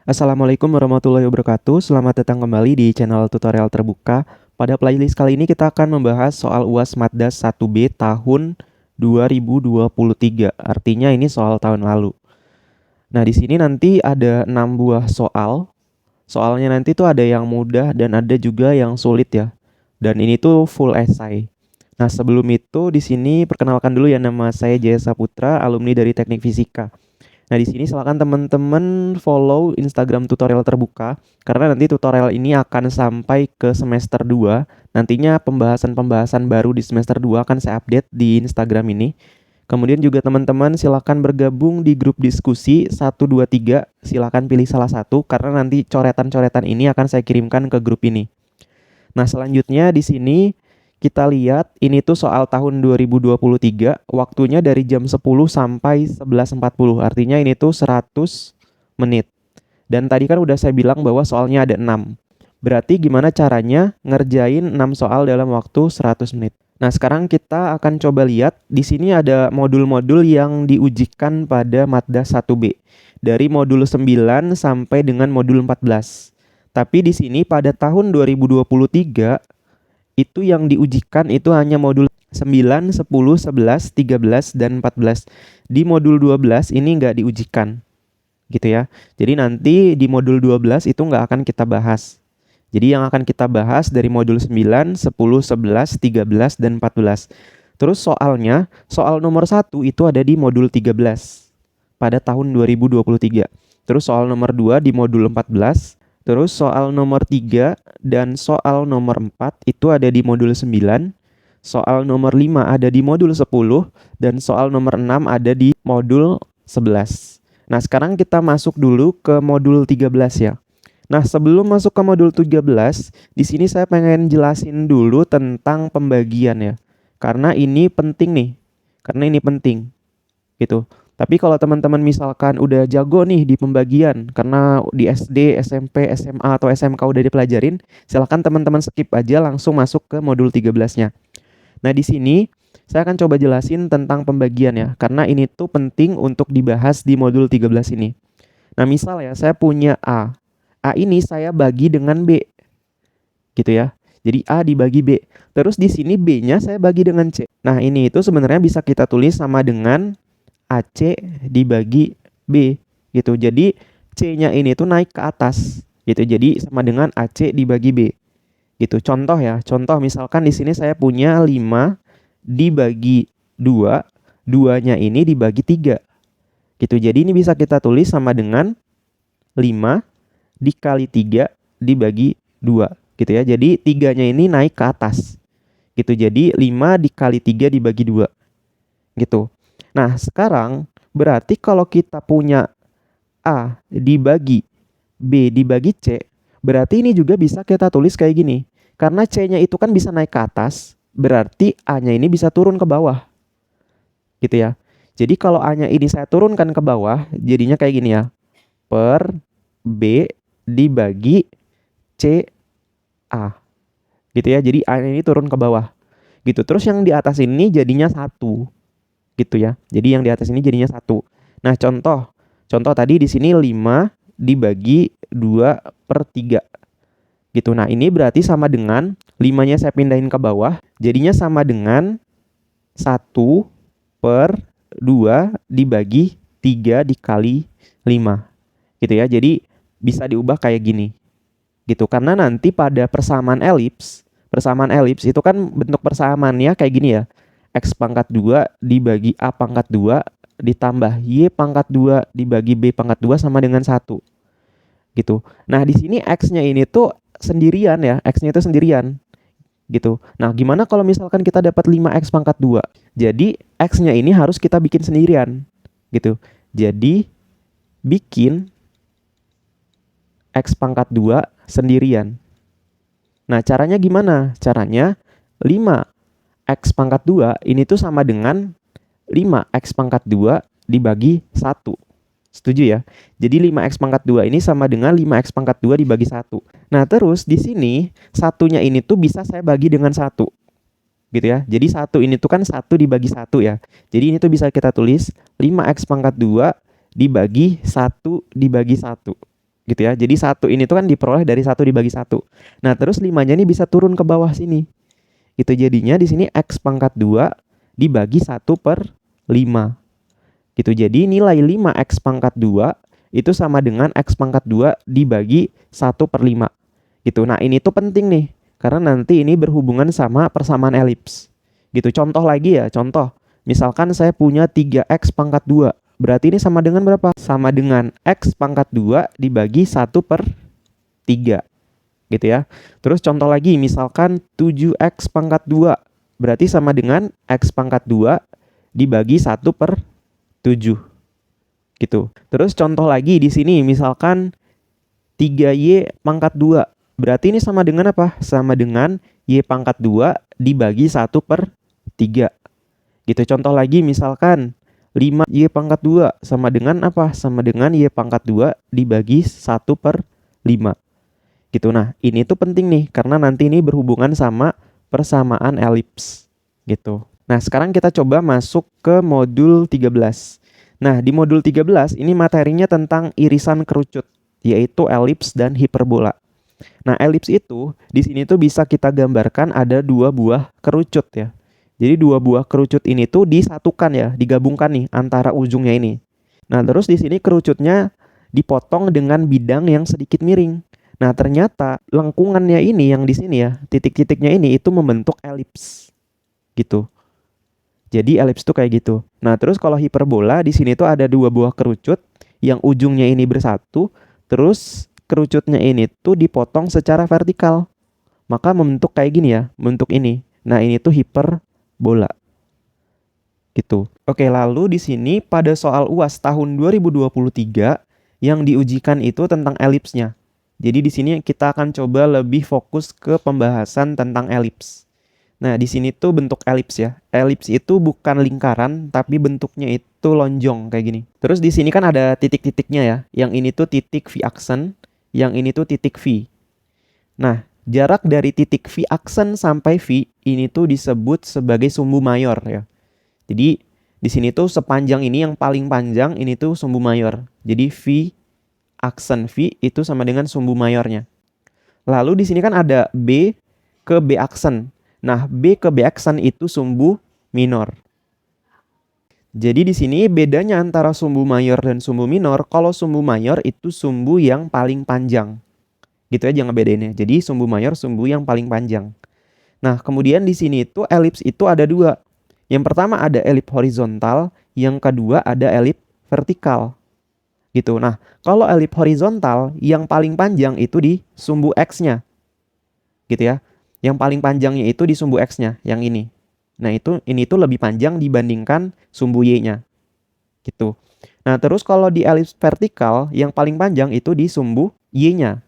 Assalamualaikum warahmatullahi wabarakatuh. Selamat datang kembali di channel tutorial terbuka. Pada playlist kali ini kita akan membahas soal UAS Maddas 1B tahun 2023. Artinya ini soal tahun lalu. Nah, di sini nanti ada 6 buah soal. Soalnya nanti tuh ada yang mudah dan ada juga yang sulit ya. Dan ini tuh full essay. Nah, sebelum itu di sini perkenalkan dulu ya, nama saya Jaya Saputra, alumni dari Teknik Fisika. Nah, di sini silakan teman-teman follow Instagram tutorial terbuka karena nanti tutorial ini akan sampai ke semester 2. Nantinya pembahasan-pembahasan baru di semester 2 akan saya update di Instagram ini. Kemudian juga teman-teman silakan bergabung di grup diskusi 123. Silakan pilih salah satu karena nanti coretan-coretan ini akan saya kirimkan ke grup ini. Nah, selanjutnya di sini kita lihat ini tuh soal tahun 2023, waktunya dari jam 10 sampai 11.40. Artinya ini tuh 100 menit. Dan tadi kan udah saya bilang bahwa soalnya ada 6. Berarti gimana caranya ngerjain 6 soal dalam waktu 100 menit. Nah, sekarang kita akan coba lihat di sini ada modul-modul yang diujikan pada Maddas 1B. Dari modul 9 sampai dengan modul 14. Tapi di sini pada tahun 2023 itu yang diujikan itu hanya modul 9, 10, 11, 13, dan 14. Di modul 12 ini nggak diujikan, gitu ya. Jadi nanti di modul 12 itu nggak akan kita bahas. Jadi yang akan kita bahas dari modul 9, 10, 11, 13, dan 14. Terus soalnya, soal nomor 1 itu ada di modul 13 pada tahun 2023. Terus soal nomor 2 di modul 14. Terus soal nomor 3 dan soal nomor 4 itu ada di modul 9. Soal nomor 5 ada di modul 10. Dan soal nomor 6 ada di modul 11. Nah, sekarang kita masuk dulu ke modul 13 ya. Nah, sebelum masuk ke modul 13, di sini saya pengen jelasin dulu tentang pembagian ya. Karena ini penting nih. Gitu. Tapi kalau teman-teman misalkan udah jago nih di pembagian karena di SD, SMP, SMA, atau SMK udah dipelajarin, silakan teman-teman skip aja langsung masuk ke modul 13-nya. Nah, di sini saya akan coba jelasin tentang pembagian ya, karena ini tuh penting untuk dibahas di modul 13 ini. Nah, misal ya, saya punya A. A ini saya bagi dengan B. Gitu ya. Jadi A dibagi B. Terus di sini B-nya saya bagi dengan C. Nah, ini itu sebenarnya bisa kita tulis sama dengan AC dibagi B gitu. Jadi C-nya ini tuh naik ke atas gitu. Jadi sama dengan AC dibagi B. Gitu. Contoh ya. Contoh misalkan di sini saya punya 5 dibagi 2, 2-nya ini dibagi 3. Gitu. Jadi ini bisa kita tulis sama dengan 5 dikali 3 dibagi 2 gitu ya. Jadi 3-nya ini naik ke atas. Gitu. Jadi 5 dikali 3 dibagi 2. Gitu. Nah, sekarang berarti kalau kita punya A dibagi B dibagi C, berarti ini juga bisa kita tulis kayak gini. Karena C-nya itu kan bisa naik ke atas, berarti A-nya ini bisa turun ke bawah. Gitu ya. Jadi kalau A-nya ini saya turunkan ke bawah, jadinya kayak gini ya. Per B dibagi C A. Gitu ya. Jadi A-nya ini turun ke bawah. Gitu. Terus yang di atas ini jadinya 1. Gitu ya. Jadi yang di atas ini jadinya 1. Nah, contoh tadi di sini 5 dibagi 2/3. Gitu. Nah, ini berarti sama dengan 5-nya saya pindahin ke bawah, jadinya sama dengan 1/2 dibagi 3 dikali 5. Gitu ya. Jadi bisa diubah kayak gini. Gitu. Karena nanti pada persamaan elips itu kan bentuk persamaannya kayak gini ya. X pangkat 2 dibagi A pangkat 2 ditambah Y pangkat 2 dibagi B pangkat 2 sama dengan 1. Gitu. Nah, di sini X-nya ini tuh sendirian ya. X-nya itu sendirian. Gitu. Nah, gimana kalau misalkan kita dapat 5X pangkat 2? Jadi, X-nya ini harus kita bikin sendirian. Gitu. Jadi, bikin X pangkat 2 sendirian. Nah, caranya gimana? Caranya 5 X pangkat 2 ini tuh sama dengan 5X pangkat 2 dibagi 1. Setuju ya? Jadi 5X pangkat 2 ini sama dengan 5X pangkat 2 dibagi 1. Nah, terus di sini satunya ini tuh bisa saya bagi dengan 1. Gitu ya. Jadi 1 ini tuh kan 1 dibagi 1 ya. Jadi ini tuh bisa kita tulis 5X pangkat 2 dibagi 1 dibagi 1. gitu ya. Jadi 1 ini tuh kan diperoleh dari 1 dibagi 1. Nah, terus 5-nya ini bisa turun ke bawah sini. Itu jadinya di sini X pangkat 2 dibagi 1/5. Gitu. Jadi nilai 5X pangkat 2 itu sama dengan X pangkat 2 dibagi 1/5. Gitu. Nah, ini tuh penting nih. Karena nanti ini berhubungan sama persamaan elips. Gitu. Contoh lagi ya, contoh. Misalkan saya punya 3X pangkat 2. Berarti ini sama dengan berapa? Sama dengan X pangkat 2 dibagi 1/3. Gitu ya. Terus contoh lagi, misalkan 7X pangkat 2. Berarti sama dengan X pangkat 2 dibagi 1/7. Gitu. Terus contoh lagi di sini, misalkan 3Y pangkat 2. Berarti ini sama dengan apa? Sama dengan Y pangkat 2 dibagi 1/3. Gitu. Contoh lagi misalkan 5Y pangkat 2 sama dengan apa? Sama dengan Y pangkat 2 dibagi 1/5. Gitu. Nah, ini tuh penting nih karena nanti ini berhubungan sama persamaan elips. Gitu. Nah, sekarang kita coba masuk ke modul 13. Nah, di modul 13 ini materinya tentang irisan kerucut, yaitu elips dan hiperbola. Nah, elips itu di sini tuh bisa kita gambarkan ada 2 buah kerucut ya. Jadi 2 buah kerucut ini tuh disatukan ya, digabungkan nih antara ujungnya ini. Nah, terus di sini kerucutnya dipotong dengan bidang yang sedikit miring. Nah, ternyata lengkungannya ini yang di sini ya, titik-titiknya ini itu membentuk elips. Gitu. Jadi elips tuh kayak gitu. Nah, terus kalau hiperbola di sini tuh ada 2 buah kerucut yang ujungnya ini bersatu, terus kerucutnya ini tuh dipotong secara vertikal. Maka membentuk kayak gini ya, bentuk ini. Nah, ini tuh hiperbola. Gitu. Oke, lalu di sini pada soal UAS tahun 2023 yang diujikan itu tentang elipsnya. Jadi di sini kita akan coba lebih fokus ke pembahasan tentang elips. Nah, di sini tuh bentuk elips ya. Elips itu bukan lingkaran, tapi bentuknya itu lonjong kayak gini. Terus di sini kan ada titik-titiknya ya. Yang ini tuh titik V aksen, yang ini tuh titik V. Nah, jarak dari titik V aksen sampai V ini tuh disebut sebagai sumbu mayor ya. Jadi di sini tuh sepanjang ini yang paling panjang ini tuh sumbu mayor. Jadi V aksen V itu sama dengan sumbu mayornya. Lalu di sini kan ada B ke B aksen. Nah, B ke B aksen itu sumbu minor. Jadi di sini bedanya antara sumbu mayor dan sumbu minor, kalau sumbu mayor itu sumbu yang paling panjang. Gitu aja ngebedainnya. Jadi sumbu mayor sumbu yang paling panjang. Nah, kemudian di sini itu elips itu ada 2. Yang pertama ada elips horizontal, yang kedua ada elips vertikal. Gitu. Nah, kalau elips horizontal yang paling panjang itu di sumbu X-nya. Gitu ya. Yang paling panjangnya itu di sumbu X-nya, yang ini. Nah, ini tuh lebih panjang dibandingkan sumbu Y-nya. Gitu. Nah, terus kalau di elips vertikal yang paling panjang itu di sumbu Y-nya.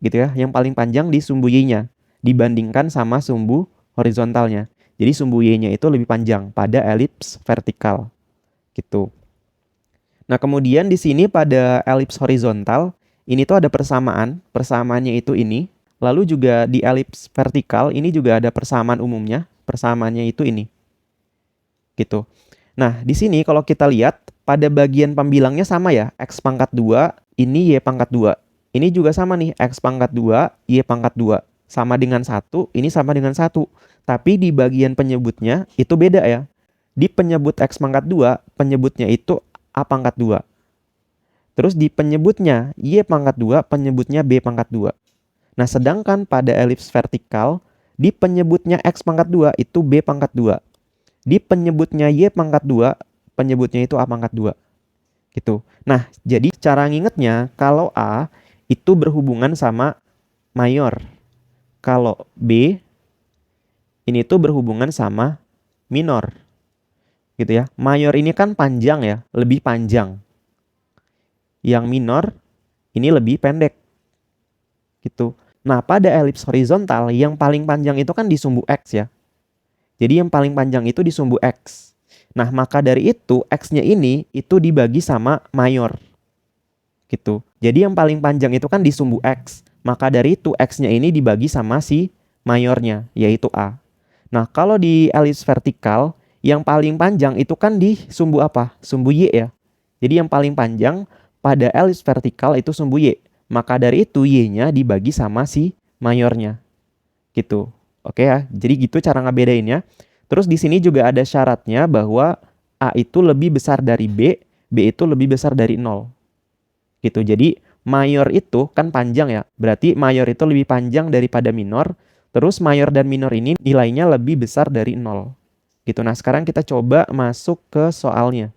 Gitu ya, yang paling panjang di sumbu Y-nya dibandingkan sama sumbu horizontalnya. Jadi sumbu Y-nya itu lebih panjang pada elips vertikal. Gitu. Nah, kemudian di sini pada elips horizontal ini tuh ada persamaan. Persamaannya itu ini. Lalu juga di elips vertikal ini juga ada persamaan umumnya. Persamaannya itu ini. Gitu. Nah, di sini kalau kita lihat pada bagian pembilangnya sama ya. X pangkat 2, ini Y pangkat 2. Ini juga sama nih. X pangkat 2, Y pangkat 2. Sama dengan 1, ini sama dengan 1. Tapi di bagian penyebutnya itu beda ya. Di penyebut X pangkat 2, penyebutnya itu A pangkat 2. Terus di penyebutnya Y pangkat 2, penyebutnya B pangkat 2. Nah, sedangkan pada elips vertikal, di penyebutnya X pangkat 2 itu B pangkat 2. Di penyebutnya Y pangkat 2, penyebutnya itu A pangkat 2. Gitu. Nah, jadi cara ngingetnya, kalau A itu berhubungan sama mayor. Kalau B, ini tuh berhubungan sama minor. Gitu ya. Mayor ini kan panjang ya, lebih panjang. Yang minor ini lebih pendek. Gitu. Nah, pada elips horizontal yang paling panjang itu kan di sumbu X ya. Jadi yang paling panjang itu di sumbu X. Nah, maka dari itu X-nya ini itu dibagi sama mayor. Gitu. Jadi yang paling panjang itu kan di sumbu X. Maka dari itu X-nya ini dibagi sama si mayornya, yaitu A. Nah, kalau di elips vertikal yang paling panjang itu kan di sumbu apa? Sumbu Y ya. Jadi yang paling panjang pada elips vertikal itu sumbu Y. Maka dari itu Y-nya dibagi sama si mayornya. Gitu. Oke ya. Jadi gitu cara ngebedainnya. Terus di sini juga ada syaratnya bahwa A itu lebih besar dari B itu lebih besar dari 0. Gitu. Jadi mayor itu kan panjang ya. Berarti mayor itu lebih panjang daripada minor. Terus mayor dan minor ini nilainya lebih besar dari 0. Gitu. Nah, sekarang kita coba masuk ke soalnya.